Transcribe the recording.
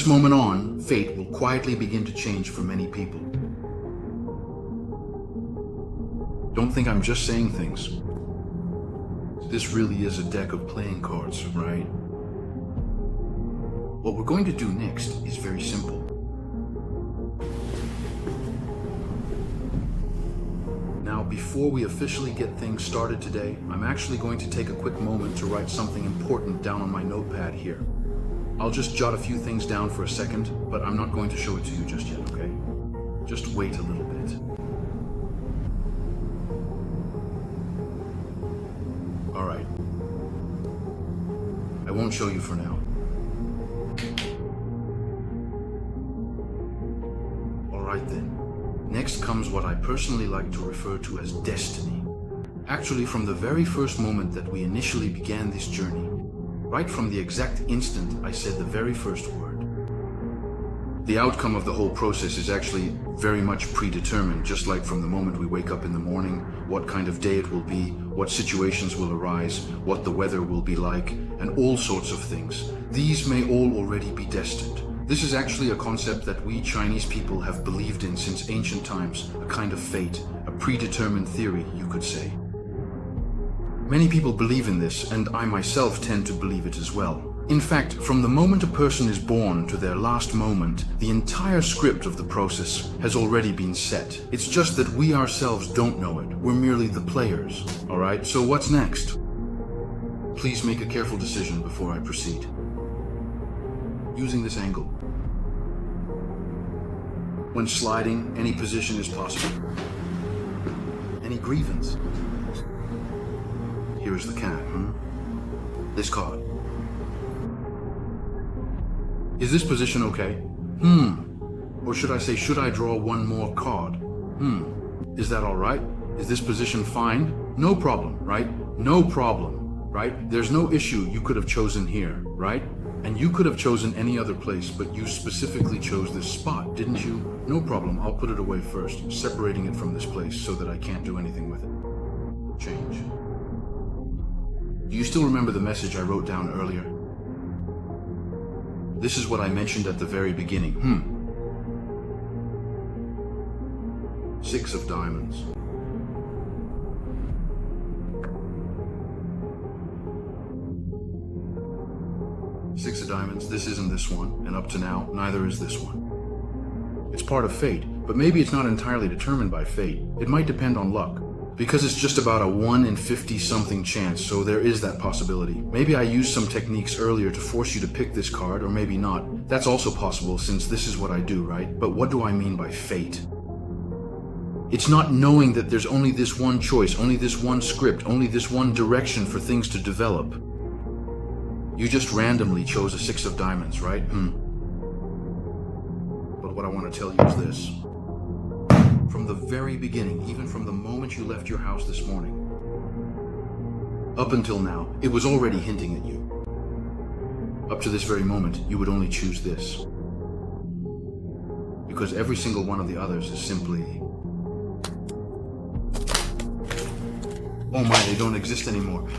this moment on, fate will quietly begin to change for many people. Don't think I'm just saying things. This really is a deck of playing cards, right? What we're going to do next is very simple. Now, before we officially get things started today, I'm actually going to take a quick moment to write something important down on my notepad here. I'll just jot a few things down for a second, but I'm not going to show it to you just yet, okay? Just wait a little bit. All right. I won't show you for now. All right then. Next comes what I personally like to refer to as destiny. Actually, from the very first moment that we initially began this journey, right from the exact instant I said the very first word, the outcome of the whole process is actually very much predetermined, just like from the moment we wake up in the morning, what kind of day it will be, what situations will arise, what the weather will be like, and all sorts of things. These may all already be destined. This is actually a concept that we Chinese people have believed in since ancient times, a kind of fate, a predetermined theory, you could say. Many people believe in this, and I myself tend to believe it as well. In fact, from the moment a person is born to their last moment, the entire script of the process has already been set. It's just that we ourselves don't know it. We're merely the players. All right, so what's next? Please make a careful decision before I proceed. Using this angle. When sliding, any position is possible. Any grievance? Here is the cat, This card. Is this position okay? Or should I say, should I draw one more card? Is that all right? Is this position fine? No problem, right? No problem, right? There's no issue you could have chosen here, right? And you could have chosen any other place, but you specifically chose this spot, didn't you? No problem, I'll put it away first, separating it from this place so that I can't do anything with it. Change. Do you still remember the message I wrote down earlier? This is what I mentioned at the very beginning. 6 of diamonds. Six of diamonds, this isn't this one, and up to now, neither is this one. It's part of fate, but maybe it's not entirely determined by fate. It might depend on luck, because it's just about a 1 in 50-something chance, so there is that possibility. Maybe I used some techniques earlier to force you to pick this card, or maybe not. That's also possible, since this is what I do, right? But what do I mean by fate? It's not knowing that there's only this one choice, only this one script, only this one direction for things to develop. You just randomly chose a 6 of diamonds, right? But what I want to tell you is this. From the very beginning, even from the moment you left your house this morning, up until now, it was already hinting at you. Up to this very moment, you would only choose this. Because every single one of the others is simply... oh my, they don't exist anymore.